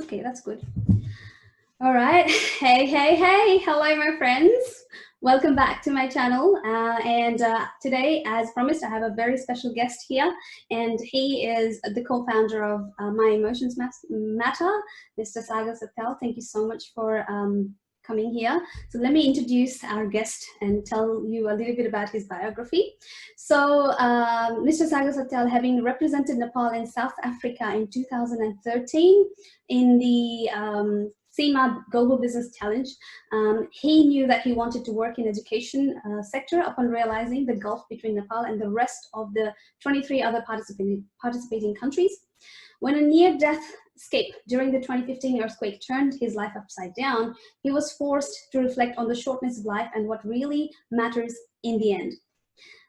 Okay, that's good. All right. Hey, hey, hey. Hello, my friends. Welcome back to my channel. Today, as promised, I have a very special guest here, and he is the co-founder of My Emotions Matter, Mr. Sagar Satyal. Thank you so much for coming here. So let me introduce our guest and tell you a little bit about his biography. So Mr. Sagar Satyal, having represented Nepal and South Africa in 2013 in the CMA Global Business Challenge, he knew that he wanted to work in education sector upon realizing the gulf between Nepal and the rest of the 23 other participating countries. When a near-death escape during the 2015 earthquake turned his life upside down, he was forced to reflect on the shortness of life and what really matters in the end.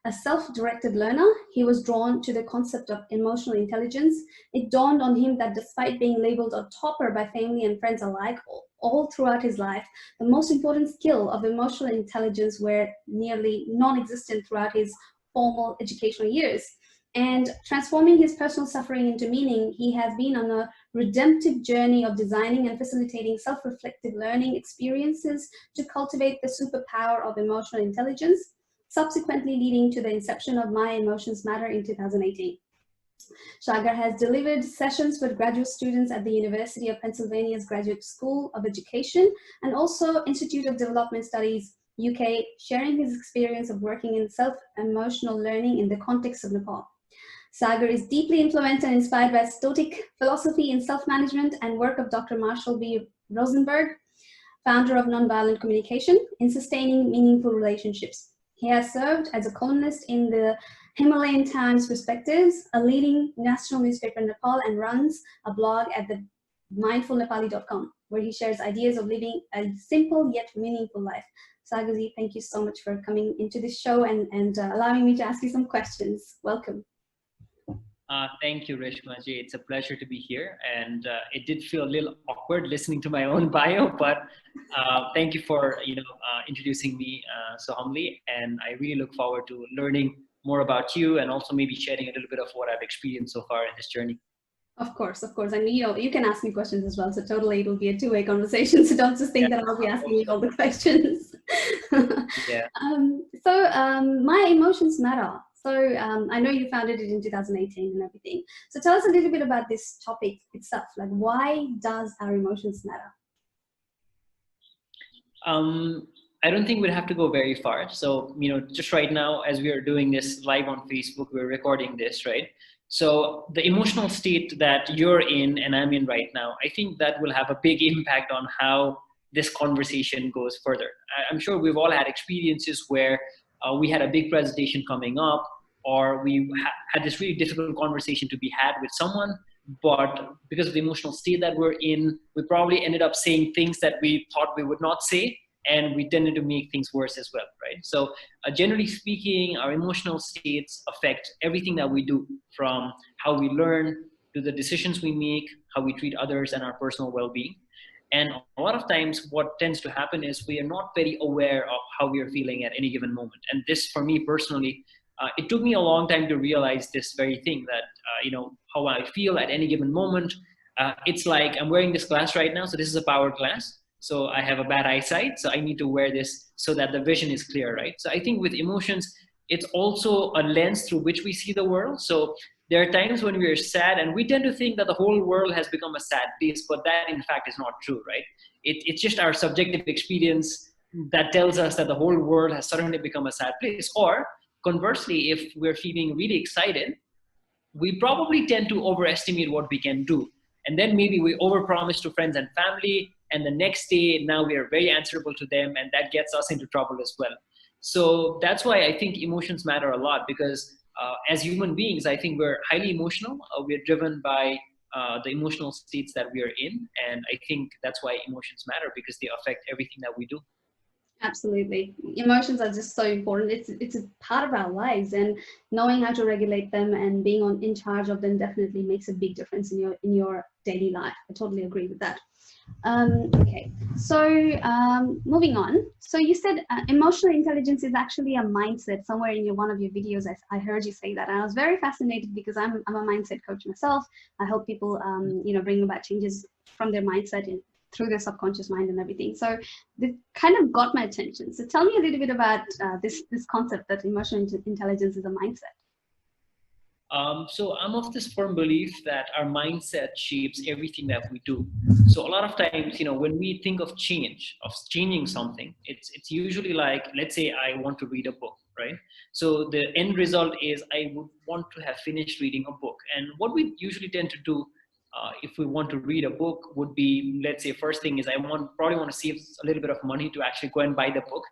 A self-directed learner, he was drawn to the concept of emotional intelligence. It dawned on him that despite being labeled a topper by family and friends alike all throughout his life, the most important skill of emotional intelligence were nearly non-existent throughout his formal educational years. And transforming his personal suffering into meaning, he has been on a redemptive journey of designing and facilitating self-reflective learning experiences to cultivate the superpower of emotional intelligence, subsequently leading to the inception of My Emotions Matter in 2018. Sagar has delivered sessions with graduate students at the University of Pennsylvania's Graduate School of Education and also Institute of Development Studies, UK, sharing his experience of working in self-emotional learning in the context of Nepal. Sagar is deeply influenced and inspired by Stoic philosophy in self-management and work of Dr. Marshall B. Rosenberg, founder of Nonviolent Communication, in sustaining meaningful relationships. He has served as a columnist in the Himalayan Times Perspectives, a leading national newspaper in Nepal, and runs a blog at the mindfulnepali.com, where he shares ideas of living a simple yet meaningful life. Sagarji, thank you so much for coming into this show and allowing me to ask you some questions. Welcome. Thank you, Reshmaji. It's a pleasure to be here. And it did feel a little awkward listening to my own bio, but thank you for introducing me so humbly. And I really look forward to learning more about you and also maybe sharing a little bit of what I've experienced so far in this journey. Of course, of course. And you can ask me questions as well. So totally it'll be a two-way conversation. So don't just think that I'll be asking you all the questions. Yeah. My Emotions Matter. So I know you founded it in 2018 and everything. So tell us a little bit about this topic itself. Like, why does our emotions matter? I don't think we'd have to go very far. So, just right now, as we are doing this live on Facebook, we're recording this, right? So the emotional state that you're in and I'm in right now, I think that will have a big impact on how this conversation goes further. I'm sure we've all had experiences where we had a big presentation coming up, or we had this really difficult conversation to be had with someone, but because of the emotional state that we're in, we probably ended up saying things that we thought we would not say, and we tended to make things worse as well, right? So generally speaking, our emotional states affect everything that we do, from how we learn to the decisions we make, how we treat others, and our personal well-being. And a lot of times what tends to happen is we are not very aware of how we are feeling at any given moment. And this, for me personally, it took me a long time to realize this very thing, that, how I feel at any given moment. It's like I'm wearing this glass right now. So this is a powered glass. So I have a bad eyesight. So I need to wear this so that the vision is clear, right? So I think with emotions, it's also a lens through which we see the world. So there are times when we are sad and we tend to think that the whole world has become a sad place, but that in fact is not true, right? It's just our subjective experience that tells us that the whole world has suddenly become a sad place. Or conversely, if we're feeling really excited, we probably tend to overestimate what we can do. And then maybe we overpromise to friends and family, and the next day now we are very answerable to them, and that gets us into trouble as well. So that's why I think emotions matter a lot, because as human beings, I think we're highly emotional. We're driven by the emotional states that we are in. And I think that's why emotions matter, because they affect everything that we do. Absolutely. Emotions are just so important. It's a part of our lives, and knowing how to regulate them and being in charge of them definitely makes a big difference in your daily life. I totally agree with that. Okay, so moving on. So you said emotional intelligence is actually a mindset. Somewhere in one of your videos, I heard you say that, and I was very fascinated because I'm a mindset coach myself. I help people, bring about changes from their mindset through their subconscious mind and everything. So this kind of got my attention. So tell me a little bit about this concept that emotional intelligence is a mindset. So I'm of this firm belief that our mindset shapes everything that we do. So a lot of times, when we think of change, of changing something, it's usually like, let's say I want to read a book, right? So the end result is I would want to have finished reading a book. And what we usually tend to do, if we want to read a book, would be, let's say, first thing is probably want to save a little bit of money to actually go and buy the book,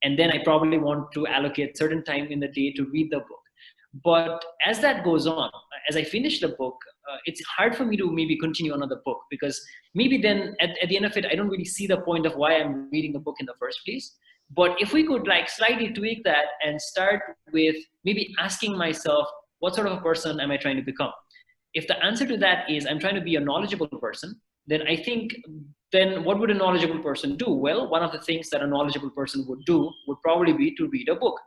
and then I probably want to allocate certain time in the day to read the book. But as that goes on, as I finish the book, it's hard for me to maybe continue another book, because maybe then at the end of it, I don't really see the point of why I'm reading the book in the first place. But if we could like slightly tweak that and start with maybe asking myself, what sort of a person am I trying to become? If the answer to that is I'm trying to be a knowledgeable person, then I think, then what would a knowledgeable person do? Well, one of the things that a knowledgeable person would do would probably be to read a book.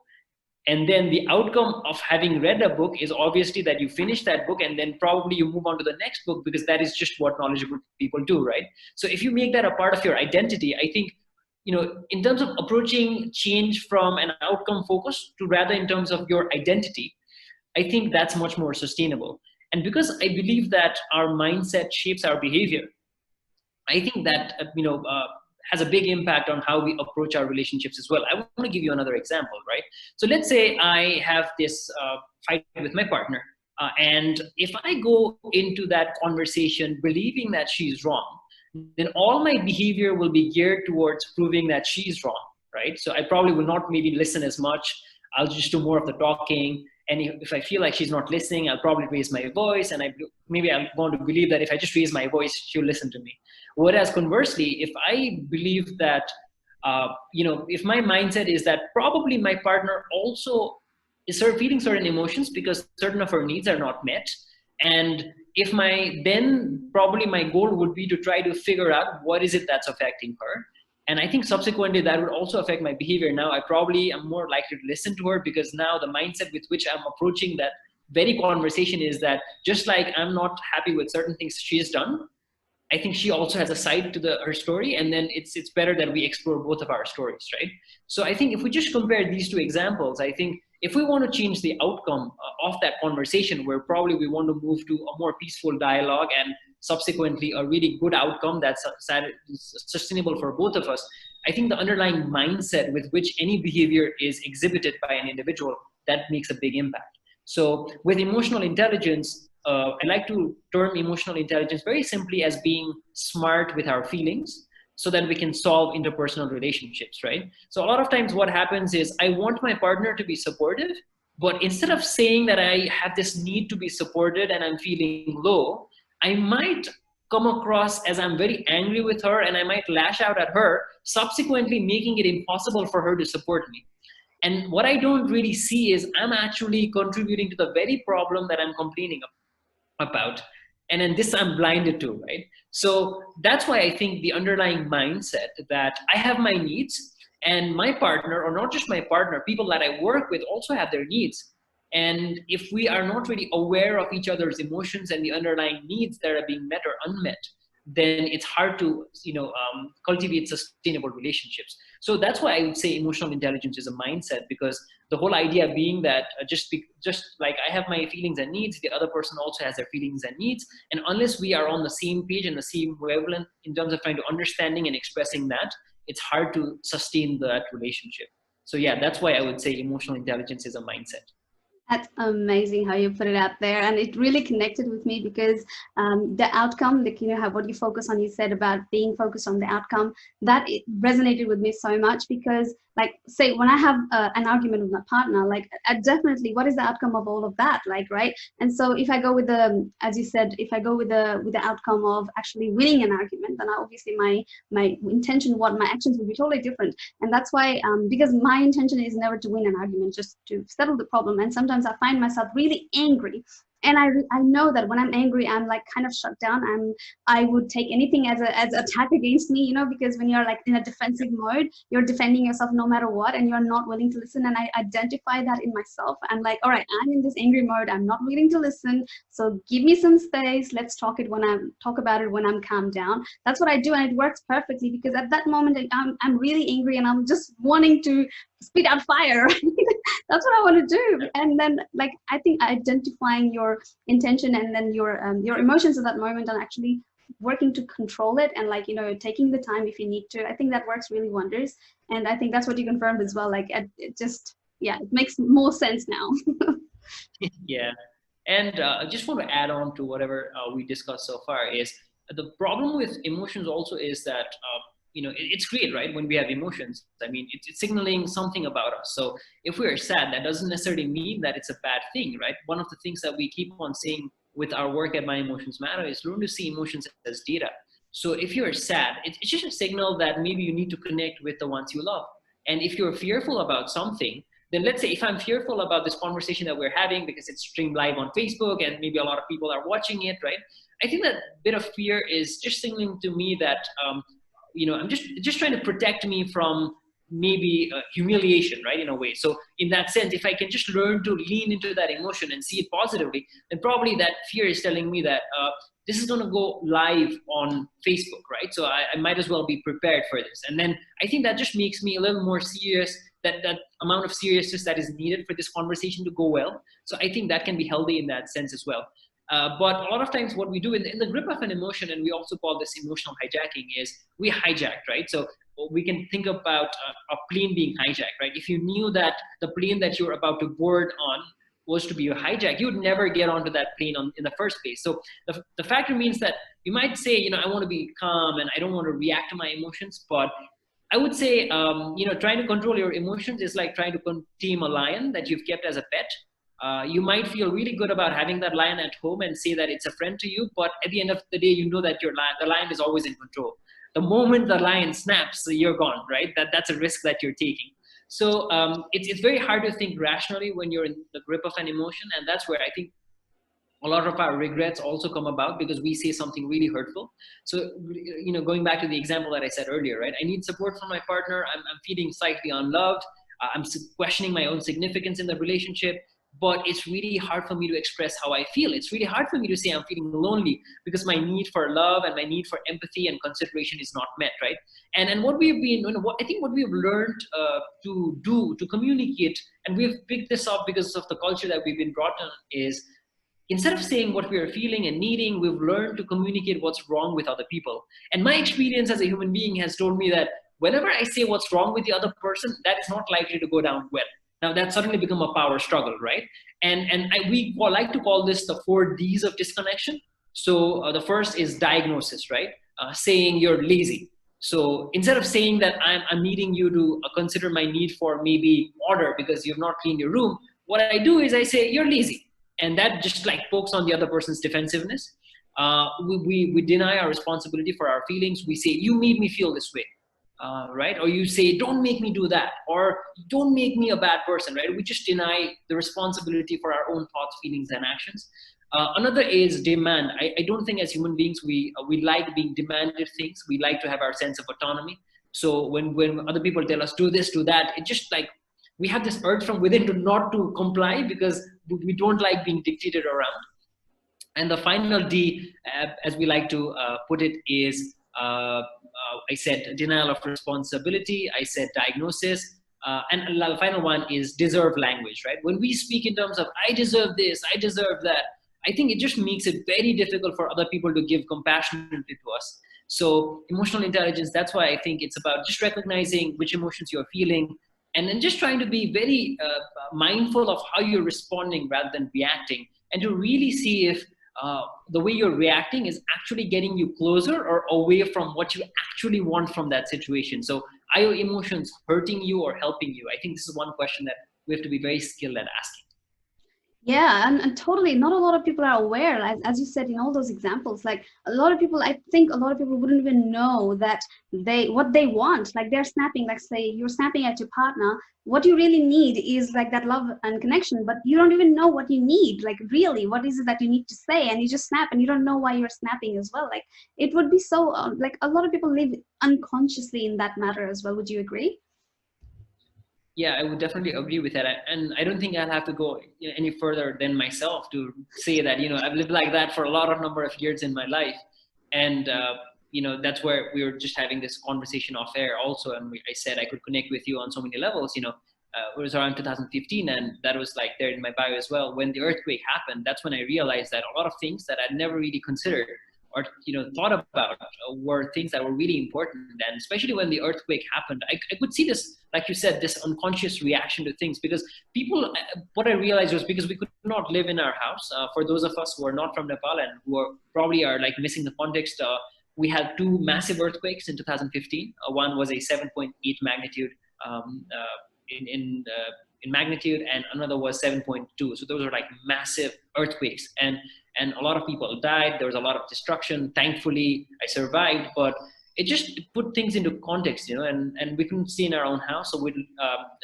And then the outcome of having read a book is obviously that you finish that book, and then probably you move on to the next book, because that is just what knowledgeable people do, right? So if you make that a part of your identity, I think, in terms of approaching change from an outcome focus to rather in terms of your identity, I think that's much more sustainable. And because I believe that our mindset shapes our behavior, I think that has a big impact on how we approach our relationships as well. I want to give you another example, right? So let's say I have this fight with my partner, and if I go into that conversation believing that she's wrong, then all my behavior will be geared towards proving that she's wrong, right? So I probably will not maybe listen as much. I'll just do more of the talking. And if I feel like she's not listening, I'll probably raise my voice, and maybe I'm going to believe that if I just raise my voice, she'll listen to me. Whereas conversely, if I believe that, if my mindset is that probably my partner also is feeling certain emotions because certain of her needs are not met, and then probably my goal would be to try to figure out what is it that's affecting her. And I think subsequently that would also affect my behavior. Now I probably am more likely to listen to her, because now the mindset with which I'm approaching that very conversation is that just like I'm not happy with certain things she's done, I think she also has a side to her story, and then it's better that we explore both of our stories, right? So I think if we just compare these two examples, I think if we want to change the outcome of that conversation, where probably we want to move to a more peaceful dialogue and subsequently a really good outcome that's sustainable for both of us, I think the underlying mindset with which any behavior is exhibited by an individual, that makes a big impact. So with emotional intelligence, I like to term emotional intelligence very simply as being smart with our feelings, so that we can solve interpersonal relationships, right? So a lot of times what happens is I want my partner to be supportive, but instead of saying that I have this need to be supported and I'm feeling low, I might come across as I'm very angry with her, and I might lash out at her, subsequently making it impossible for her to support me. And what I don't really see is I'm actually contributing to the very problem that I'm complaining about. And then this I'm blinded to, right? So that's why I think the underlying mindset that I have my needs, and my partner, or not just my partner, people that I work with also have their needs. And if we are not really aware of each other's emotions and the underlying needs that are being met or unmet, then it's hard to cultivate sustainable relationships. So that's why I would say emotional intelligence is a mindset, because the whole idea being that just like I have my feelings and needs, the other person also has their feelings and needs, and unless we are on the same page and the same wavelength in terms of trying to understanding and expressing that, it's hard to sustain that relationship. So yeah, that's why I would say emotional intelligence is a mindset. That's amazing how you put it out there, and it really connected with me because the outcome, like how what you focus on, you said about being focused on the outcome, that it resonated with me so much because, like say when I have an argument with my partner, like definitely what is the outcome of all of that, like, right? And so if I go with the, as you said, if I go with the outcome of actually winning an argument, then obviously my intention, what my actions will be totally different. And that's why, because my intention is never to win an argument, just to settle the problem. And sometimes I find myself really angry, and I know that when I'm angry, I'm like kind of shut down. I would take anything as a as attack against me, because when you're like in a defensive mode, you're defending yourself no matter what, and you're not willing to listen. And I identify that in myself. I'm like, all right, I'm in this angry mode. I'm not willing to listen. So give me some space. Let's talk about it when I'm calmed down. That's what I do, and it works perfectly, because at that moment I'm really angry and I'm just wanting to spit out fire. That's what I want to do. And then, like, I think identifying your intention and then your emotions at that moment, and actually working to control it, and like, taking the time if you need to, I think that works really wonders. And I think that's what you confirmed as well. Like, it just, yeah, it makes more sense now. Yeah. And I just want to add on to whatever we discussed so far is the problem with emotions also is that, it's great, right? When we have emotions, I mean, it's signaling something about us. So if we are sad, that doesn't necessarily mean that it's a bad thing, right? One of the things that we keep on saying with our work at My Emotions Matter is learn to see emotions as data. So if you're sad, it's just a signal that maybe you need to connect with the ones you love. And if you're fearful about something, then let's say if I'm fearful about this conversation that we're having because it's streamed live on Facebook and maybe a lot of people are watching it, right? I think that bit of fear is just signaling to me that, I'm just trying to protect me from maybe humiliation, right? In a way. So in that sense, if I can just learn to lean into that emotion and see it positively, then probably that fear is telling me that this is going to go live on Facebook, right? So I might as well be prepared for this. And then I think that just makes me a little more serious, that amount of seriousness that is needed for this conversation to go well. So I think that can be healthy in that sense as well. But a lot of times what we do in the grip of an emotion, and we also call this emotional hijacking, is we hijack, right? So we can think about a plane being hijacked, right? If you knew that the plane that you were about to board on was to be hijacked, you would never get onto that plane in the first place. So the factor means that you might say, I want to be calm and I don't want to react to my emotions, but I would say, trying to control your emotions is like trying to tame a lion that you've kept as a pet. You might feel really good about having that lion at home and say that it's a friend to you, but at the end of the day, you know that the lion is always in control. The moment the lion snaps, you're gone, right? That's a risk that you're taking. So it's very hard to think rationally when you're in the grip of an emotion, and that's where I think a lot of our regrets also come about, because we say something really hurtful. So, going back to the example that I said earlier, right? I need support from my partner. I'm feeling slightly unloved. I'm questioning my own significance in the relationship, but it's really hard for me to express how I feel. It's really hard for me to say I'm feeling lonely because my need for love and my need for empathy and consideration is not met, right? And what we've been, I think what we've learned to do, to communicate, and we've picked this up because of the culture that we've been brought on, is instead of saying what we are feeling and needing, we've learned to communicate what's wrong with other people. And my experience as a human being has told me that whenever I say what's wrong with the other person, that is not likely to go down well. Now that's suddenly become a power struggle, right? We like to call this the 4 Ds of disconnection. So the first is diagnosis, right? Saying you're lazy. So instead of saying that I'm needing you to consider my need for maybe order because you've not cleaned your room, what I do is I say you're lazy. And that just like pokes on the other person's defensiveness. We deny our responsibility for our feelings. We say, you made me feel this way, right? Or you say, don't make me do that, or don't make me a bad person, right? We just deny the responsibility for our own thoughts, feelings, and actions. Another is demand. I don't think as human beings, we like being demanded things. We like to have our sense of autonomy. So when other people tell us, do this, do that, it just like, we have this urge from within to not to comply because we don't like being dictated around. And the final D, as we like to put it, is I said denial of responsibility, I said diagnosis, and the final one is deserve language, right? When we speak in terms of I deserve this, I deserve that, I think it just makes it very difficult for other people to give compassionately to us. So emotional intelligence, that's why I think it's about just recognizing which emotions you're feeling, and then just trying to be very mindful of how you're responding rather than reacting, and to really see if the way you're reacting is actually getting you closer or away from what you actually want from that situation. So Are your emotions hurting you or helping you? I think this is one question that we have to be very skilled at asking. Yeah, and totally, not a lot of people are aware, as you said in all those examples. Like a lot of people, I think a lot of people wouldn't even know that what they want. Like they're snapping, like say you're snapping at your partner. What you really need is like that love and connection, but you don't even know what you need. Like really, what is it that you need to say? And you just snap, and you don't know why you're snapping as well. Like it would be so like a lot of people live unconsciously in that matter as well. Would you agree? Yeah, I would definitely agree with that. And I don't think I'll have to go any further than myself to say that, I've lived like that for a lot of number of years in my life. And, that's where we were just having this conversation off air also. And I said I could connect with you on so many levels, it was around 2015. And that was like there in my bio as well. When the earthquake happened, that's when I realized that a lot of things that I'd never really considered or thought about were things that were really important. And especially when the earthquake happened, I could see this, like you said, this unconscious reaction to things, because people, what I realized was, because we could not live in our house, for those of us who are not from Nepal and who are probably are like missing the context, we had two massive earthquakes in 2015. One was a 7.8 magnitude in magnitude, and another was 7.2. So those are like massive earthquakes, and a lot of people died. There was a lot of destruction. Thankfully, I survived, but it just put things into context, and we couldn't stay in our own house, so we'd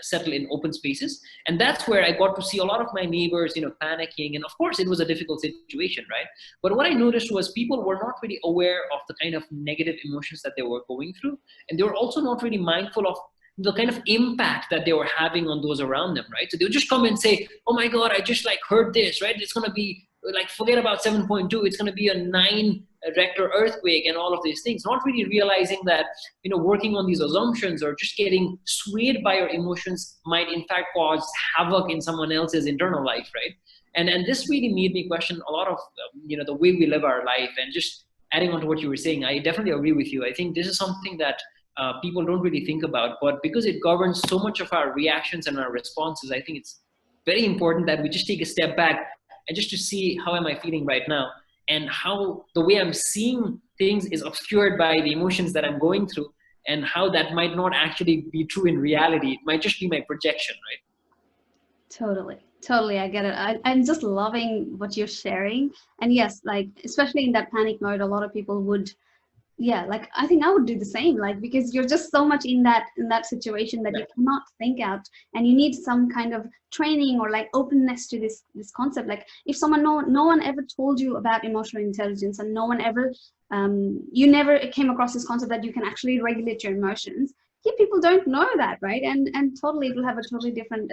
settle in open spaces. And that's where I got to see a lot of my neighbors, panicking. And of course, it was a difficult situation, right? But what I noticed was people were not really aware of the kind of negative emotions that they were going through. And they were also not really mindful of the kind of impact that they were having on those around them, right? So they would just come and say, oh my God, I just like heard this, right? It's going to be like, forget about 7.2, it's going to be a 9 Richter earthquake and all of these things, not really realizing that, working on these assumptions or just getting swayed by your emotions might in fact cause havoc in someone else's internal life, right? And this really made me question a lot of, the way we live our life. And just adding on to what you were saying, I definitely agree with you. I think this is something that people don't really think about, but because it governs so much of our reactions and our responses, I think it's very important that we just take a step back and just to see, how am I feeling right now, and how the way I'm seeing things is obscured by the emotions that I'm going through, and how that might not actually be true in reality. It might just be my projection, right? Totally, I get it. I'm just loving what you're sharing. And yes, like especially in that panic mode, a lot of people would, yeah, like I think I would do the same, like because you're just so much in that situation that you cannot think out, and you need some kind of training or like openness to this concept. Like if someone, no one ever told you about emotional intelligence, and no one ever you never came across this concept that you can actually regulate your emotions. Yeah, people don't know that, right? And totally, it will have a totally different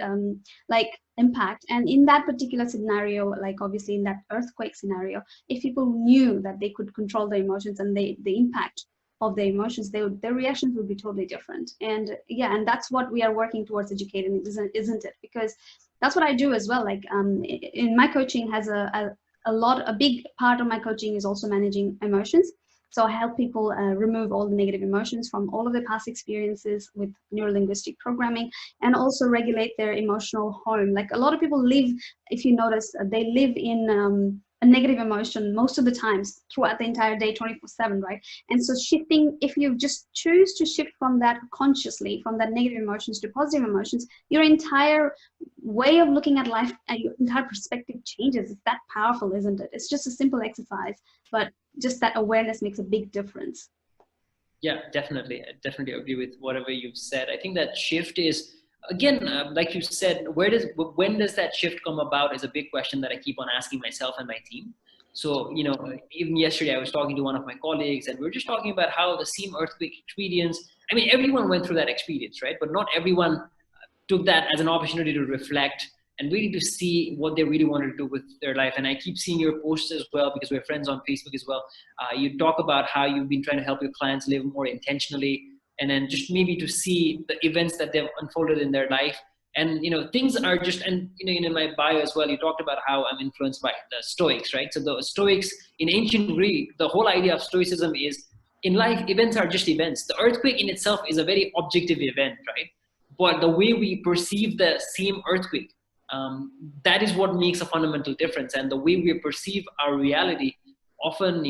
like impact. And in that particular scenario, like obviously in that earthquake scenario, if people knew that they could control their emotions and the impact of their emotions, their reactions would be totally different. And yeah, and that's what we are working towards educating, isn't it? Because that's what I do as well. Like in my coaching has a big part of my coaching is also managing emotions. So I help people remove all the negative emotions from all of their past experiences with neurolinguistic programming, and also regulate their emotional home. Like a lot of people live, if you notice, they live in a negative emotion most of the times throughout the entire day, 24/7, right? And so shifting, if you just choose to shift from that consciously, from that negative emotions to positive emotions, your entire way of looking at life and your entire perspective changes. It's that powerful, isn't it? It's just a simple exercise, but just that awareness makes a big difference. Yeah, definitely. I definitely agree with whatever you've said. I think that shift is, again, like you said, when does that shift come about is a big question that I keep on asking myself and my team. So, even yesterday I was talking to one of my colleagues, and we were just talking about how the same earthquake experience, I mean, everyone went through that experience, right? But not everyone took that as an opportunity to reflect and really to see what they really wanted to do with their life. And I keep seeing your posts as well, because we're friends on Facebook as well. You talk about how you've been trying to help your clients live more intentionally, and then just maybe to see the events that they've unfolded in their life. And, things are just, and, in my bio as well, you talked about how I'm influenced by the Stoics, right? So the Stoics in ancient Greek, the whole idea of Stoicism is, in life, events are just events. The earthquake in itself is a very objective event, right? But the way we perceive the same earthquake, that is what makes a fundamental difference. And the way we perceive our reality often,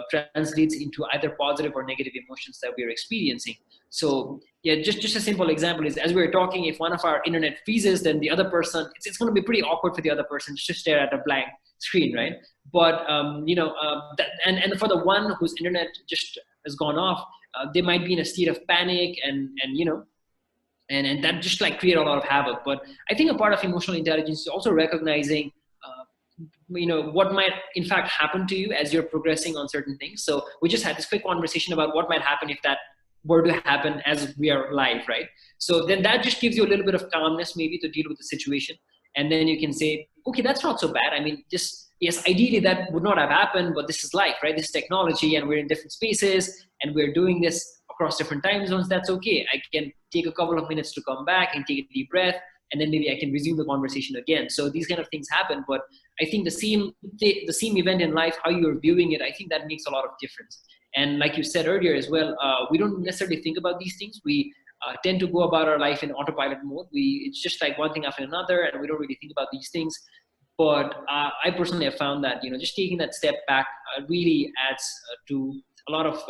translates into either positive or negative emotions that we're experiencing. So yeah, just a simple example is, as we're talking, if one of our internet freezes, then the other person, it's going to be pretty awkward for the other person just to stare at a blank screen, right? But and for the one whose internet just has gone off, they might be in a state of panic, and that just like create a lot of havoc. But I think a part of emotional intelligence is also recognizing what might in fact happen to you as you're progressing on certain things. So we just had this quick conversation about what might happen if that were to happen as we are live, right? So then that just gives you a little bit of calmness maybe to deal with the situation. And then you can say, okay, that's not so bad. I mean, just, yes, ideally that would not have happened, but this is life, right? This is technology, and we're in different spaces, and we're doing this across different time zones. That's okay. I can take a couple of minutes to come back and take a deep breath, and then maybe I can resume the conversation again. So these kind of things happen, but I think the same event in life, how you're viewing it, I think that makes a lot of difference. And like you said earlier as well, we don't necessarily think about these things. We tend to go about our life in autopilot mode. It's just like one thing after another, and we don't really think about these things. But I personally have found that, just taking that step back really adds to a lot of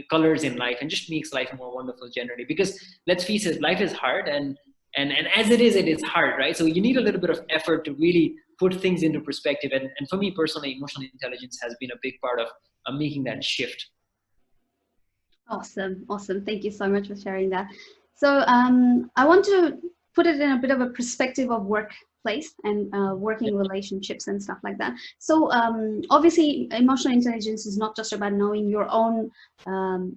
colors in life, and just makes life more wonderful generally. Because let's face it, life is hard, and as it is hard, right? So you need a little bit of effort to really put things into perspective. And for me personally, emotional intelligence has been a big part of making that shift. Awesome. Thank you so much for sharing that. So I want to put it in a bit of a perspective of workplace and working relationships and stuff like that. So obviously, emotional intelligence is not just about knowing your own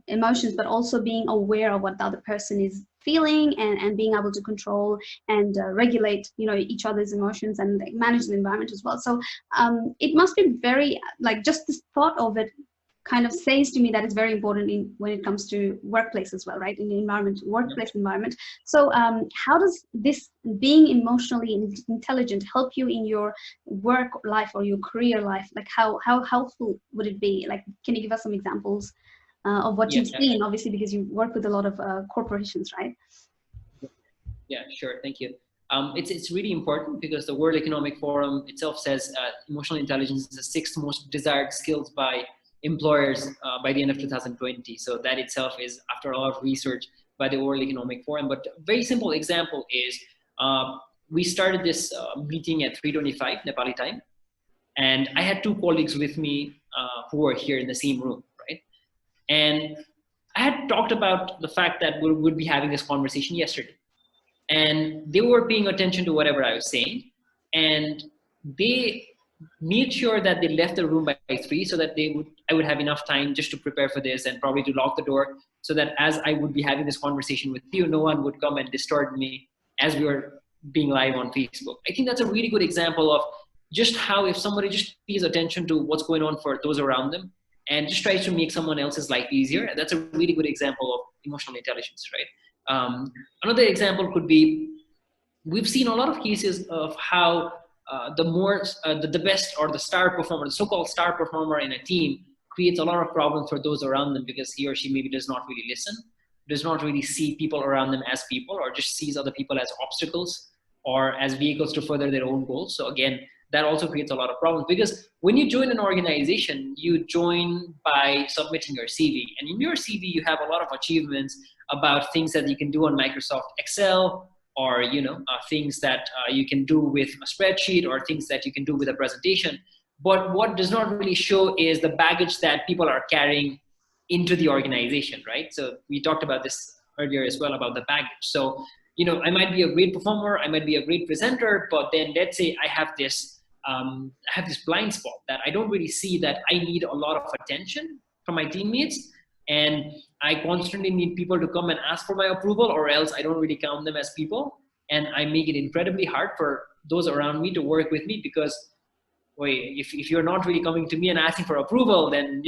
emotions, but also being aware of what the other person is feeling, and being able to control and regulate, each other's emotions, and like, manage the environment as well. So it must be very, like, just the thought of it kind of says to me that it's very important when it comes to workplace as well, right? In the workplace environment. So how does this being emotionally intelligent help you in your work life or your career life? Like how helpful would it be? Like, can you give us some examples of what you've seen, obviously, because you work with a lot of corporations, right? Yeah, sure. Thank you. It's really important because the World Economic Forum itself says emotional intelligence is the 6th most desired skills by employers by the end of 2020. So that itself is after a lot of research by the World Economic Forum. But a very simple example is we started this meeting at 3:25 Nepali time, and I had 2 colleagues with me who were here in the same room, right? And I had talked about the fact that we would be having this conversation yesterday, and they were paying attention to whatever I was saying, and they made sure that they left the room by 3 so that I would have enough time just to prepare for this, and probably to lock the door, so that as I would be having this conversation with you, no one would come and disturb me as we were being live on Facebook. I think that's a really good example of just how, if somebody just pays attention to what's going on for those around them and just tries to make someone else's life easier, that's a really good example of emotional intelligence, right? Another example could be, we've seen a lot of cases of how the best, or the star performer, the so-called star performer in a team, creates a lot of problems for those around them, because he or she maybe does not really listen, does not really see people around them as people, or just sees other people as obstacles or as vehicles to further their own goals. So again, that also creates a lot of problems, because when you join an organization, you join by submitting your CV, and in your CV you have a lot of achievements about things that you can do on Microsoft Excel, or things that you can do with a spreadsheet, or things that you can do with a presentation. But what does not really show is the baggage that people are carrying into the organization, right? So we talked about this earlier as well, about the baggage. So I might be a great performer, I might be a great presenter, but then let's say I have this blind spot that I don't really see, that I need a lot of attention from my teammates, and I constantly need people to come and ask for my approval, or else I don't really count them as people. And I make it incredibly hard for those around me to work with me, because if you're not really coming to me and asking for approval, then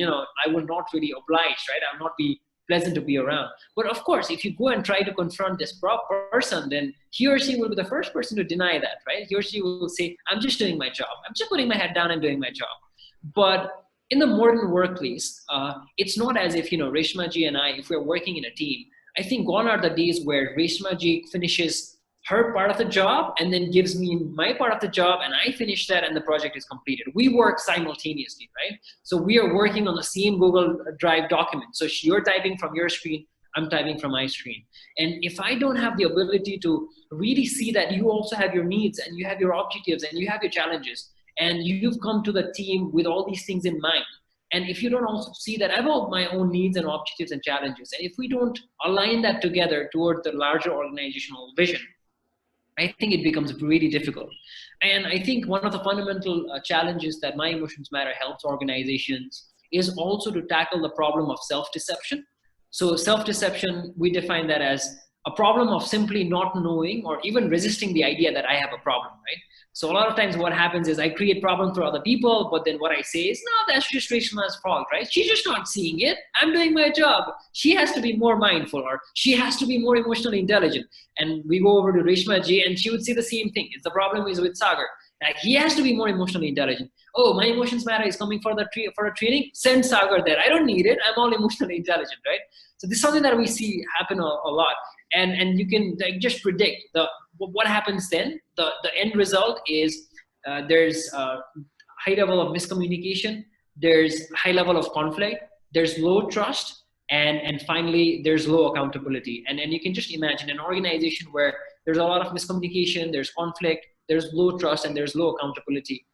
I will not really oblige, right? I'll not be pleasant to be around. But of course, if you go and try to confront this person, then he or she will be the first person to deny that, right? He or she will say, I'm just doing my job, I'm just putting my head down and doing my job. But in the modern workplace, it's not as if, Reshma ji and I, if we're working in a team, I think gone are the days where Reshma ji finishes her part of the job and then gives me my part of the job, and I finish that and the project is completed. We work simultaneously, right? So we are working on the same Google Drive document. So you're typing from your screen, I'm typing from my screen. And if I don't have the ability to really see that you also have your needs and you have your objectives and you have your challenges, and you've come to the team with all these things in mind, and if you don't also see that I have all my own needs and objectives and challenges, and if we don't align that together toward the larger organizational vision, I think it becomes really difficult. And I think one of the fundamental challenges that My Emotions Matter helps organizations is also to tackle the problem of self-deception. So self-deception, we define that as a problem of simply not knowing or even resisting the idea that I have a problem, right? So a lot of times what happens is I create problems for other people, but then what I say is, no, that's just Reshma's fault, right? She's just not seeing it. I'm doing my job. She has to be more mindful, or she has to be more emotionally intelligent. And we go over to Reshma ji and she would say the same thing. It's the problem is with Sagar. Like, he has to be more emotionally intelligent. Oh, My Emotions Matter is coming for for a training. Send Sagar there. I don't need it. I'm all emotionally intelligent, right? So this is something that we see happen a lot. And you can like just predict what happens then. The end result is there's a high level of miscommunication, there's high level of conflict, there's low trust, and finally there's low accountability. And you can just imagine an organization where there's a lot of miscommunication, there's conflict, there's low trust, and there's low accountability.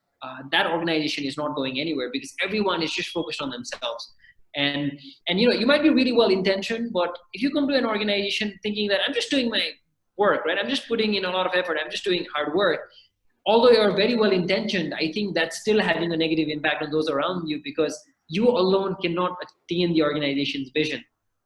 That organization is not going anywhere because everyone is just focused on themselves. And you might be really well intentioned, but if you come to an organization thinking that I'm just doing my work, right? I'm just putting in a lot of effort, I'm just doing hard work, although you're very well intentioned, I think that's still having a negative impact on those around you, because you alone cannot attain the organization's vision.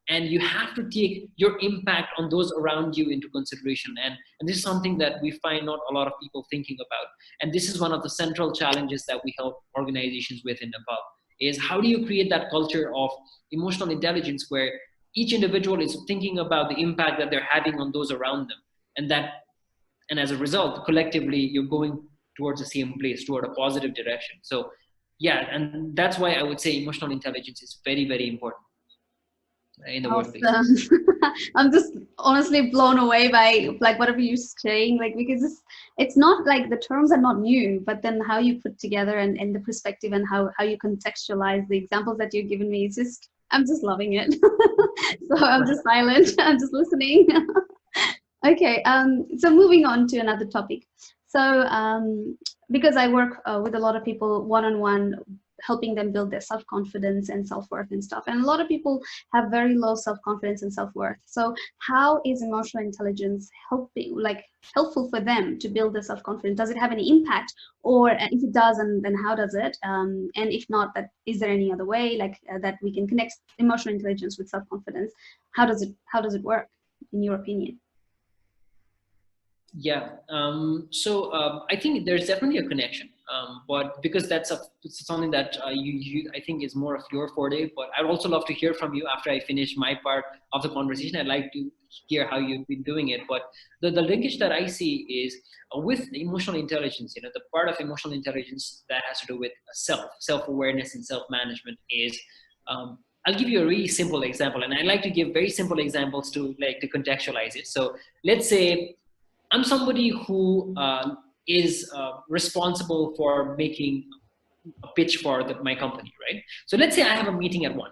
And you have to take your impact on those around you into consideration. And this is something that we find not a lot of people thinking about. And this is one of the central challenges that we help organizations with in Nepal, is how do you create that culture of emotional intelligence where each individual is thinking about the impact that they're having on those around them. And as a result, collectively, you're going towards the same place, toward a positive direction. So yeah, and that's why I would say emotional intelligence is very, very important in the workplace. Awesome. I'm just honestly blown away by like whatever you're saying, like, because it's not like the terms are not new, but then how you put together and the perspective and how you contextualize the examples that you've given me, I'm just loving it. So I'm just silent. I'm just listening. Okay. So moving on to another topic. So because I work with a lot of people one-on-one, helping them build their self-confidence and self-worth and stuff. And a lot of people have very low self-confidence and self-worth. So how is emotional intelligence helpful for them to build their self-confidence? Does it have any impact? Or if it does, then how does it? And if not, is there any other way that we can connect emotional intelligence with self-confidence? How does it work, in your opinion? Yeah. I think there's definitely a connection. But because it's something that you I think is more of your forte, but I'd also love to hear from you after I finish my part of the conversation. I'd like to hear how you've been doing it. But the linkage that I see is with emotional intelligence, the part of emotional intelligence that has to do with self-awareness and self-management is, I'll give you a really simple example. And I like to give very simple examples to contextualize it. So let's say I'm somebody who is responsible for making a pitch for my company, right? So let's say I have a meeting at 1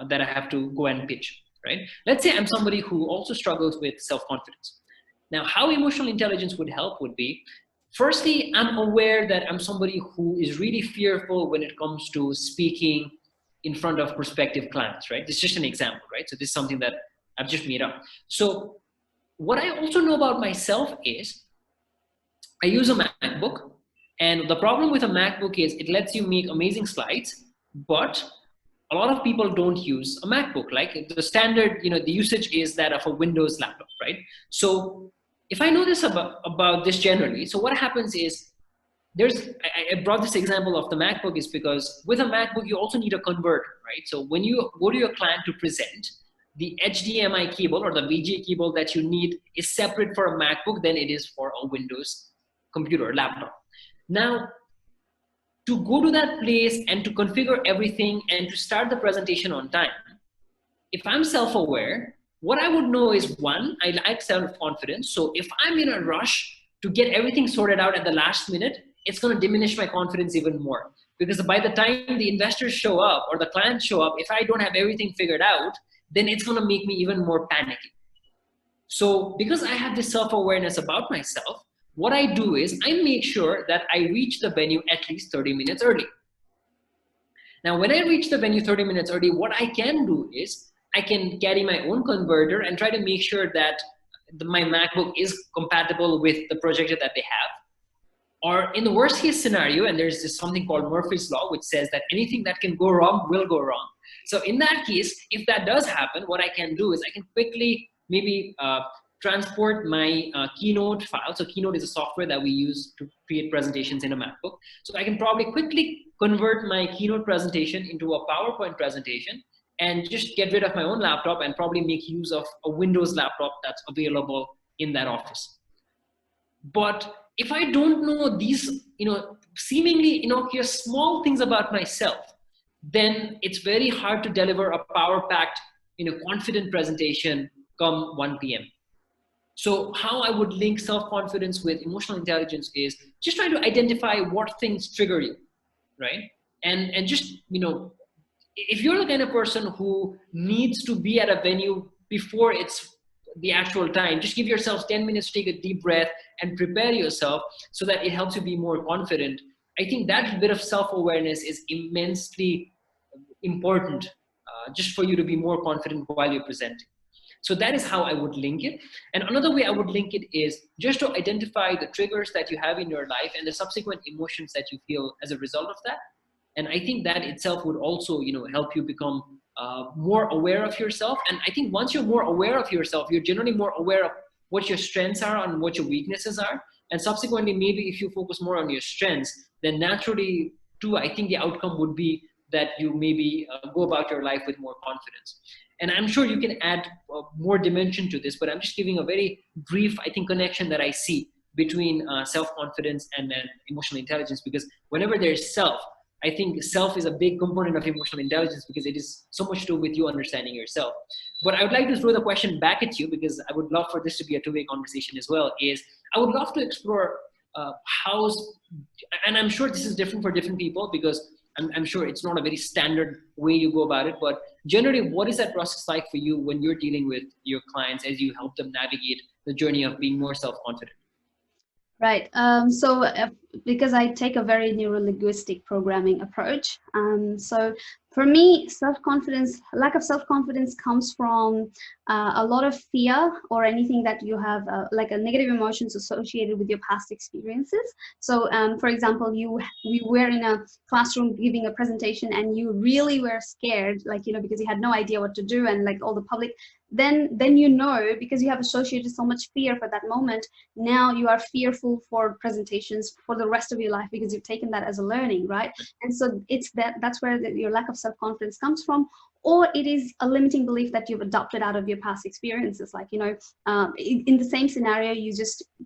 that I have to go and pitch, right? Let's say I'm somebody who also struggles with self-confidence. Now, how emotional intelligence would help would be, firstly, I'm aware that I'm somebody who is really fearful when it comes to speaking in front of prospective clients, right? This is just an example, right? So this is something that I've just made up. So what I also know about myself is I use a MacBook, and the problem with a MacBook is it lets you make amazing slides, but a lot of people don't use a MacBook. Like the standard, the usage is that of a Windows laptop, right? So if I know this about this generally, so what happens is I brought this example of the MacBook is because with a MacBook, you also need a converter, right? So when you go to your client to present, the HDMI cable or the VGA cable that you need is separate for a MacBook than it is for a Windows computer or laptop. Now, to go to that place and to configure everything and to start the presentation on time, if I'm self-aware, what I would know is, one, I like self-confidence. So if I'm in a rush to get everything sorted out at the last minute, it's going to diminish my confidence even more. Because by the time the investors show up or the clients show up, if I don't have everything figured out, then it's going to make me even more panicky. So because I have this self-awareness about myself, what I do is I make sure that I reach the venue at least 30 minutes early. Now, when I reach the venue 30 minutes early, what I can do is I can carry my own converter and try to make sure that my MacBook is compatible with the projector that they have. Or in the worst case scenario, and there's this something called Murphy's Law, which says that anything that can go wrong will go wrong. So in that case, if that does happen, what I can do is I can quickly maybe transport my Keynote file. So Keynote is a software that we use to create presentations in a MacBook. So I can probably quickly convert my Keynote presentation into a PowerPoint presentation and just get rid of my own laptop and probably make use of a Windows laptop that's available in that office. But if I don't know these, seemingly innocuous small things about myself, then it's very hard to deliver a power-packed, confident presentation come 1 p.m. So how I would link self-confidence with emotional intelligence is just trying to identify what things trigger you, right? And just, if you're the kind of person who needs to be at a venue before it's the actual time, just give yourself 10 minutes to take a deep breath and prepare yourself so that it helps you be more confident. I think that bit of self-awareness is immensely important just for you to be more confident while you're presenting. So that is how I would link it. And another way I would link it is just to identify the triggers that you have in your life and the subsequent emotions that you feel as a result of that. And I think that itself would also, help you become more aware of yourself. And I think once you're more aware of yourself, you're generally more aware of what your strengths are and what your weaknesses are. And subsequently, maybe if you focus more on your strengths, then naturally too, I think the outcome would be that you maybe go about your life with more confidence. And I'm sure you can add more dimension to this, but I'm just giving a very brief, I think, connection that I see between self-confidence and emotional intelligence, because whenever there's self, I think self is a big component of emotional intelligence because it is so much to do with you understanding yourself. But I would like to throw the question back at you, because I would love for this to be a two-way conversation as well, is I would love to explore and I'm sure this is different for different people, because I'm sure it's not a very standard way you go about it, but generally, what is that process like for you when you're dealing with your clients as you help them navigate the journey of being more self-confident? Right. Because I take a very neuro-linguistic programming approach. So for me, lack of self-confidence comes from a lot of fear or anything that you have, like a negative emotions associated with your past experiences. So for example, we were in a classroom giving a presentation and you really were scared, because you had no idea what to do, and all the public, then because you have associated so much fear for that moment, now you are fearful for presentations for the rest of your life because you've taken that as a learning, right? And so that's where your lack of self-confidence comes from. Or it is a limiting belief that you've adopted out of your past experiences. In the same scenario,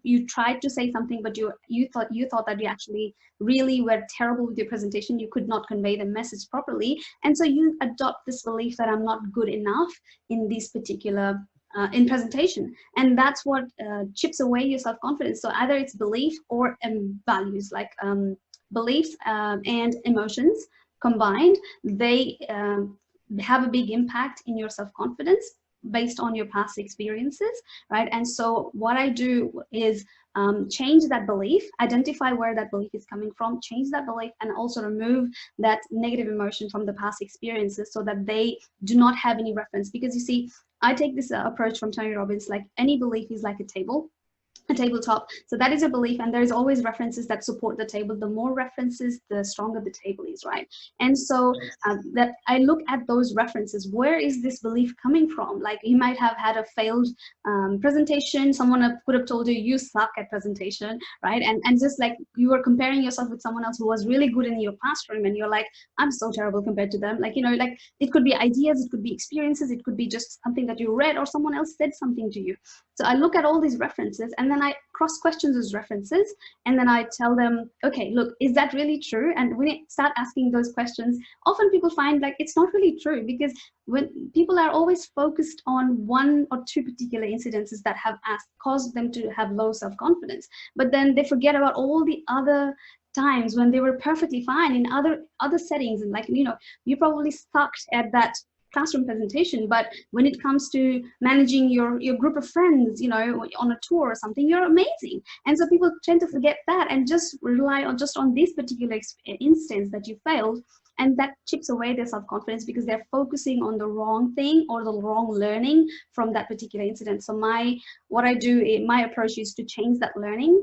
you tried to say something, but you thought that you actually really were terrible with your presentation. You could not convey the message properly, and so you adopt this belief that I'm not good enough in this particular in presentation, and that's what chips away your self-confidence. So either it's belief or values, beliefs and emotions combined. They have a big impact in your self-confidence based on your past experiences, right? And so what I do is change that belief, identify where that belief is coming from, change that belief, and also remove that negative emotion from the past experiences so that they do not have any reference. Because you see, I take this approach from Tony Robbins, like any belief is like a tabletop. So that is a belief, and there's always references that support the table. The more references, the stronger the table is, right? And so that I look at those references. Where is this belief coming from? You might have had a failed presentation. Someone could have told you suck at presentation, right? And just you were comparing yourself with someone else who was really good in your classroom, and you're like, I'm so terrible compared to them. It could be ideas, it could be experiences, it could be just something that you read or someone else said something to you. So I look at all these references, and then then I cross question those references, and then I tell them, okay, look, is that really true? And when I start asking those questions, often people find like it's not really true, because when people are always focused on one or two particular incidences that have caused them to have low self-confidence, but then they forget about all the other times when they were perfectly fine in other settings. And like, you probably sucked at that classroom presentation, but when it comes to managing your group of friends, on a tour or something, you're amazing. And so people tend to forget that and just rely on this particular instance that you failed, and that chips away their self-confidence because they're focusing on the wrong thing or the wrong learning from that particular incident. So my approach is to change that learning,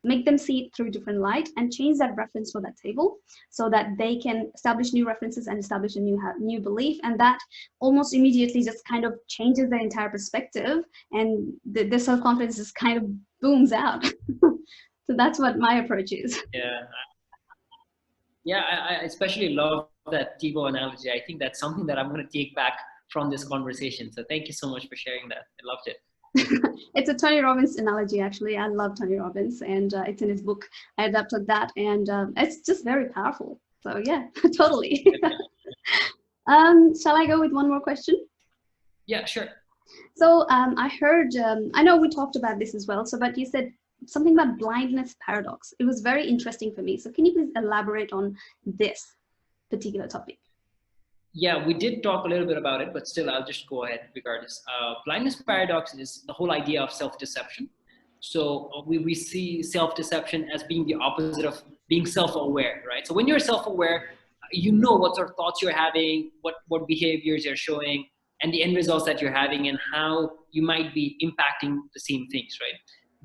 make them see it through different light, and change that reference for that table so that they can establish new references and establish a new belief. And that almost immediately just kind of changes their entire perspective, and the self-confidence just kind of booms out. So that's what my approach is. Yeah, I especially love that TiVo analogy. I think that's something that I'm going to take back from this conversation. So thank you so much for sharing that. I loved it. It's a Tony Robbins analogy, actually. I love Tony Robbins, and it's in his book. I adapted that, and it's just very powerful. So yeah, totally. Shall I go with one more question? Yeah, sure. So I heard, I know we talked about this as well, but you said something about blindness paradox. It was very interesting for me. So can you please elaborate on this particular topic? Yeah, we did talk a little bit about it, but still, I'll just go ahead regardless. Blindness paradox is the whole idea of self-deception. So we see self-deception as being the opposite of being self-aware, right? So when you're self-aware, you know what sort of thoughts you're having, what behaviors you're showing, and the end results that you're having, and how you might be impacting the same things, right?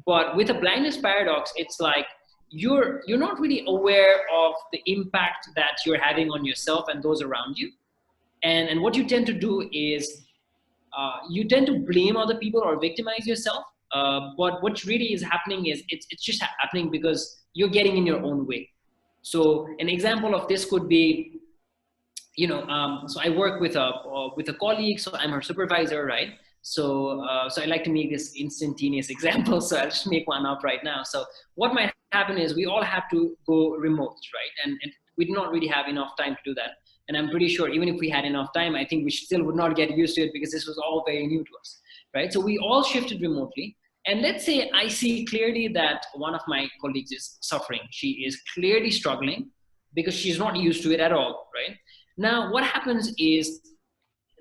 But with a blindness paradox, it's like you're not really aware of the impact that you're having on yourself and those around you. And what you tend to do is you tend to blame other people or victimize yourself. But what really is happening is it's just happening because you're getting in your own way. So an example of this could be, so I work with a colleague, so I'm her supervisor, right? So I like to make this instantaneous example. So I'll just make one up right now. So what might happen is we all have to go remote, right? And we do not really have enough time to do that. And I'm pretty sure even if we had enough time, I think we still would not get used to it because this was all very new to us, right? So we all shifted remotely. And let's say I see clearly that one of my colleagues is suffering. She is clearly struggling because she's not used to it at all, right? Now, what happens is,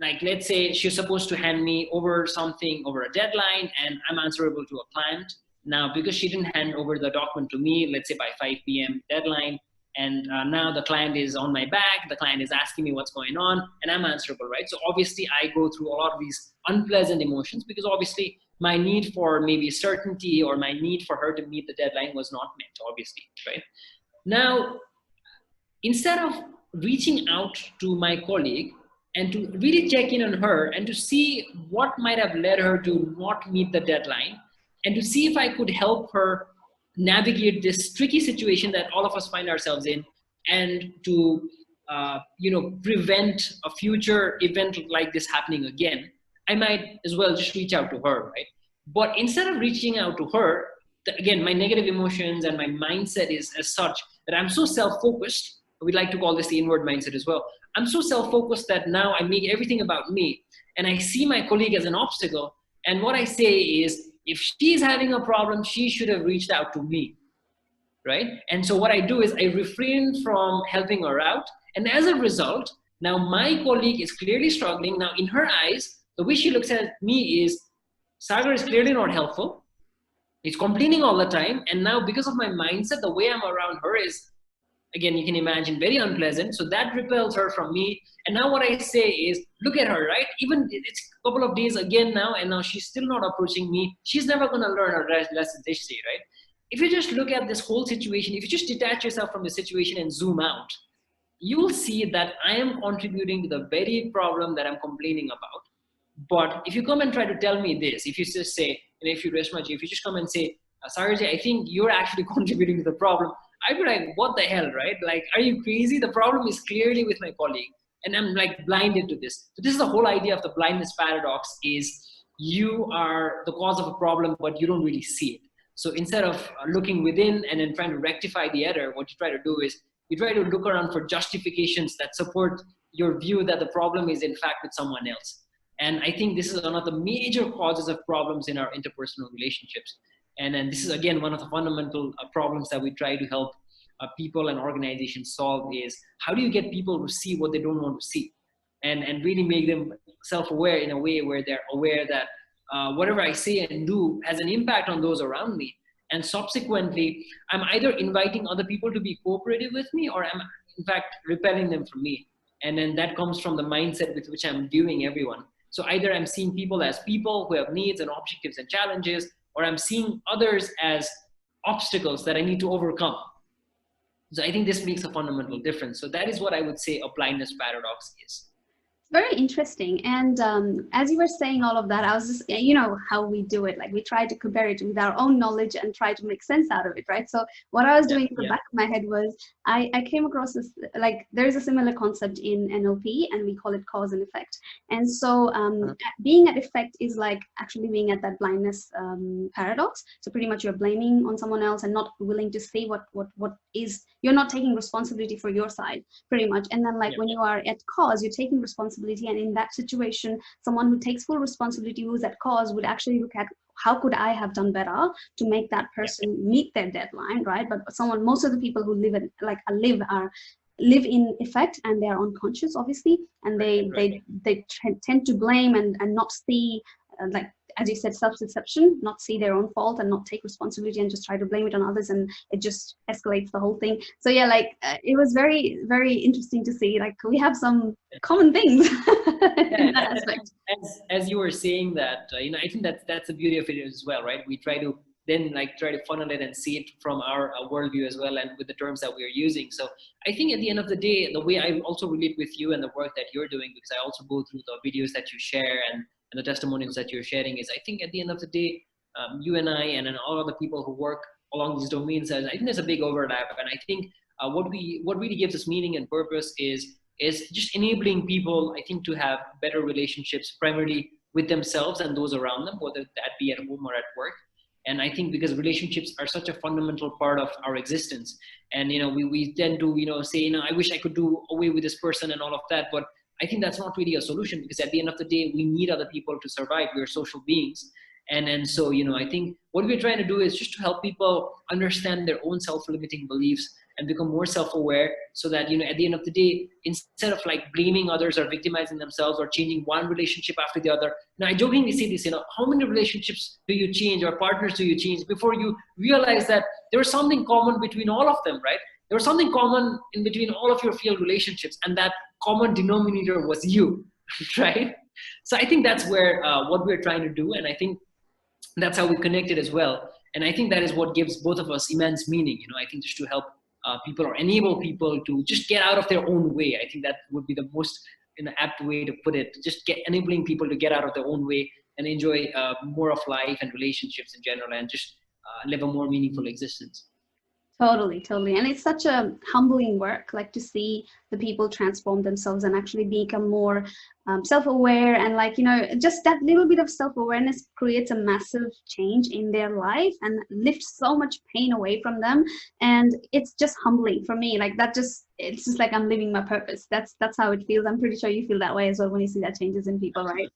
like, let's say she's supposed to hand me over something over a deadline and I'm answerable to a client. Now, because she didn't hand over the document to me, let's say by 5 p.m. deadline, and now the client is on my back, the client is asking me what's going on, and I'm answerable, right? So obviously I go through a lot of these unpleasant emotions because obviously my need for maybe certainty or my need for her to meet the deadline was not met, obviously, right? Now, instead of reaching out to my colleague and to really check in on her and to see what might have led her to not meet the deadline, and to see if I could help her navigate this tricky situation that all of us find ourselves in, and to prevent a future event like this happening again, I might as well just reach out to her, right? But instead of reaching out to her, again, my negative emotions and my mindset is as such that I'm so self-focused. We like to call this the inward mindset as well. I'm so self-focused that now I make everything about me, and I see my colleague as an obstacle. And what I say is, if she's having a problem, she should have reached out to me, right? And so what I do is I refrain from helping her out. And as a result, now my colleague is clearly struggling. Now in her eyes, the way she looks at me is, Sagar is clearly not helpful. He's complaining all the time. And now because of my mindset, the way I'm around her is, again, you can imagine, very unpleasant. So that repels her from me. And now what I say is, look at her, right? Even it's a couple of days again now, and now she's still not approaching me. She's never going to learn her lesson this day, right? If you just look at this whole situation, if you just detach yourself from the situation and zoom out, you will see that I am contributing to the very problem that I'm complaining about. But if you come and try to tell me this, if you just say, and if you rest my, if you just come and say, Sagarji, I think you're actually contributing to the problem, I'd be like, what the hell, right? Like, are you crazy? The problem is clearly with my colleague, and I'm like blinded to this. So this is the whole idea of the blindness paradox, is you are the cause of a problem, but you don't really see it. So instead of looking within and then trying to rectify the error, what you try to do is you try to look around for justifications that support your view that the problem is in fact with someone else. And I think this is one of the major causes of problems in our interpersonal relationships. And then this is again one of the fundamental problems that we try to help people and organizations solve is how do you get people to see what they don't want to see, and really make them self-aware in a way where they're aware that whatever I say and do has an impact on those around me. And subsequently, I'm either inviting other people to be cooperative with me, or I'm in fact repelling them from me. And then that comes from the mindset with which I'm viewing everyone. So either I'm seeing people as people who have needs and objectives and challenges, or I'm seeing others as obstacles that I need to overcome. So I think this makes a fundamental difference. So that is what I would say a blindness paradox is. Very interesting. And as you were saying all of that, I was just, you know, how we do it. Like we try to compare it with our own knowledge and try to make sense out of it, right? So what I was doing in the back of my head was I came across this, like there's a similar concept in NLP and we call it cause and effect. And so being at effect is like actually being at that blindness paradox. So pretty much you're blaming on someone else and not willing to say what is, you're not taking responsibility for your side pretty much. And then like when you are at cause, you're taking responsibility. And in that situation, someone who takes full responsibility, who's at cause, would actually look at how could I have done better to make that person meet their deadline, right? But most of the people who live in effect, and they are unconscious, obviously, and they tend to blame and not see, like as you said, self-deception, not see their own fault and not take responsibility and just try to blame it on others, and it just escalates the whole thing. So yeah, like it was very, very interesting to see, like we have some common things in that aspect. As you were saying that, you know, I think that's the beauty of it as well, right? We try to then try to funnel it and see it from our worldview as well, and with the terms that we are using. So I think at the end of the day, the way I also relate with you and the work that you're doing, because I also go through the videos that you share and the testimonials that you're sharing, is I think at the end of the day, you and I and all other people who work along these domains, I think there's a big overlap. And I think what really gives us meaning and purpose is just enabling people, I think, to have better relationships, primarily with themselves and those around them, whether that be at home or at work. And I think because relationships are such a fundamental part of our existence, and you know, we tend to, you know, say, you know, I wish I could do away with this person and all of that, but I think that's not really a solution, because at the end of the day, we need other people to survive. We're social beings. And so, you know, I think what we're trying to do is just to help people understand their own self-limiting beliefs and become more self-aware, so that, you know, at the end of the day, instead of like blaming others or victimizing themselves or changing one relationship after the other. Now, I jokingly say this, you know, how many relationships do you change or partners do you change before you realize that there was something common between all of them, right? There was something common in between all of your failed relationships, and that common denominator was you, right? So I think that's where what we're trying to do, and I think that's how we connected as well. And I think that is what gives both of us immense meaning. You know, I think just to help people or enable people to just get out of their own way. I think that would be the most apt way to put it. Just enabling people to get out of their own way and enjoy more of life and relationships in general, and just live a more meaningful existence. Totally. And it's such a humbling work, like to see the people transform themselves and actually become more self-aware, and like, you know, just that little bit of self-awareness creates a massive change in their life and lifts so much pain away from them. And it's just humbling for me. Like it's just like I'm living my purpose. That's how it feels. I'm pretty sure you feel that way as well when you see that changes in people, right?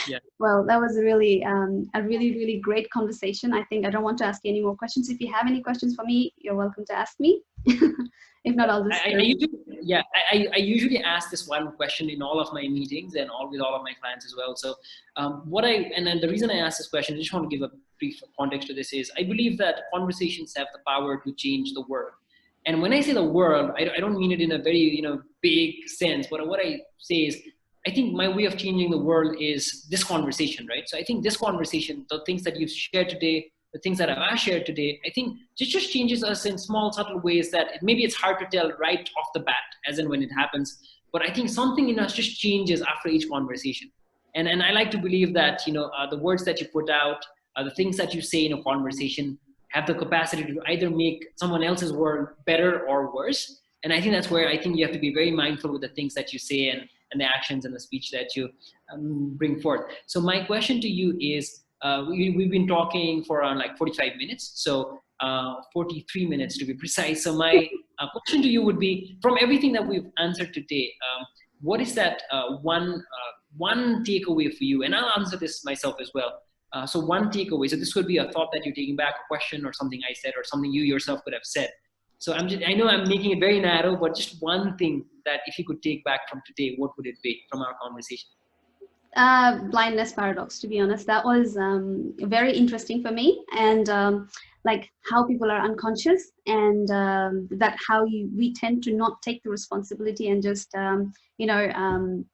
Yeah. Well, that was really a really great conversation. I think I don't want to ask you any more questions. If you have any questions for me, you're welcome to ask me. If not, I'll just I usually ask this one question in all of my meetings and with all of my clients as well. So and then the reason I ask this question, I just want to give a brief context to this, is I believe that conversations have the power to change the world. And when I say the world, I don't mean it in a very, you know, big sense, but what I say is, I think my way of changing the world is this conversation, right? So I think this conversation, the things that you've shared today, the things that I've shared today, I think just changes us in small, subtle ways that maybe it's hard to tell right off the bat, as in when it happens. But I think something in us just changes after each conversation. And I like to believe that, you know, the words that you put out, the things that you say in a conversation have the capacity to either make someone else's world better or worse. And I think that's where I think you have to be very mindful with the things that you say and the actions and the speech that you bring forth. So my question to you is, we've been talking for around like 45 minutes. So 43 minutes to be precise. So my question to you would be, from everything that we've answered today, what is that one takeaway for you? And I'll answer this myself as well. So one takeaway. So this could be a thought that you're taking back, a question, or something I said, or something you yourself could have said. So I know I'm making it very narrow, but just one thing that if you could take back from today, what would it be from our conversation? Blindness Paradox, to be honest. That was very interesting for me, and like how people are unconscious, and that how we tend to not take the responsibility and just you know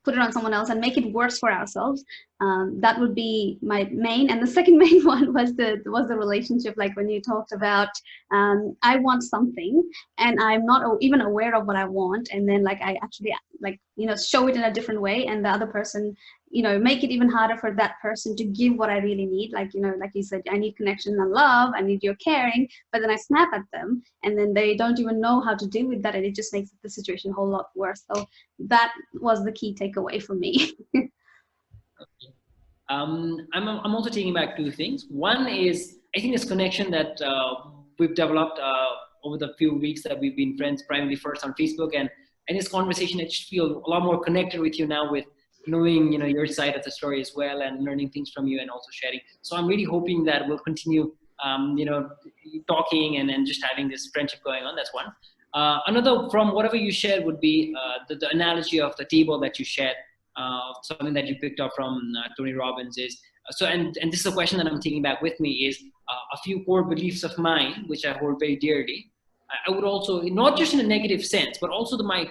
put it on someone else and make it worse for ourselves. That would be my main. And the second main one was the relationship. Like when you talked about, I want something and I'm not even aware of what I want, and then like I actually like show it in a different way, and the other person make it even harder for that person to give what I really need. Like like you said, I need connection and love, I need your caring, but then I snap at them, and then they don't even know how to deal with that, and it just makes the situation a whole lot worse. So that was the key takeaway for me. Okay. I'm also taking back two things. One is, I think this connection that we've developed over the few weeks that we've been friends, primarily first on Facebook, and this conversation, I just feel a lot more connected with you now, with knowing your side of the story as well, and learning things from you and also sharing. So I'm really hoping that we'll continue talking and just having this friendship going on. That's one. Another, from whatever you shared, would be the analogy of the table that you shared. Something that you picked up from Tony Robbins is, and this is a question that I'm taking back with me, is a few core beliefs of mine, which I hold very dearly. I would also, not just in a negative sense, but also my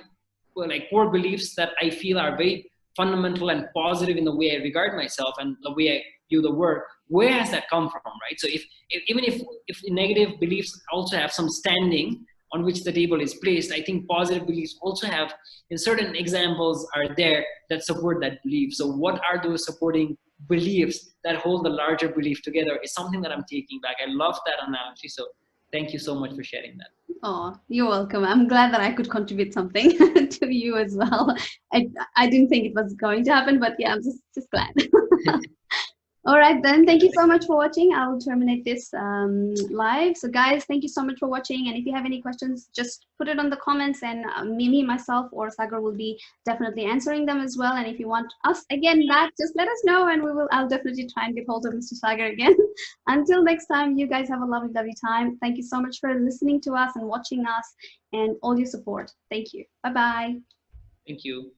core beliefs that I feel are very fundamental and positive in the way I regard myself and the way I view the world. Where has that come from, right? So even if negative beliefs also have some standing on which the table is placed, I think positive beliefs also have, in certain examples are there that support that belief. So what are those supporting beliefs that hold the larger belief together is something that I'm taking back. I love that analogy. So thank you so much for sharing that. Oh, you're welcome. I'm glad that I could contribute something to you as well. I didn't think it was going to happen, but yeah, I'm just glad. All right, then. Thank you so much for watching. I'll terminate this live. So guys, thank you so much for watching. And if you have any questions, just put it on the comments, and myself, or Sagar will be definitely answering them as well. And if you want us again back, just let us know, and I'll definitely try and get hold of Mr. Sagar again. Until next time, you guys have a lovely, lovely time. Thank you so much for listening to us and watching us and all your support. Thank you. Bye-bye. Thank you.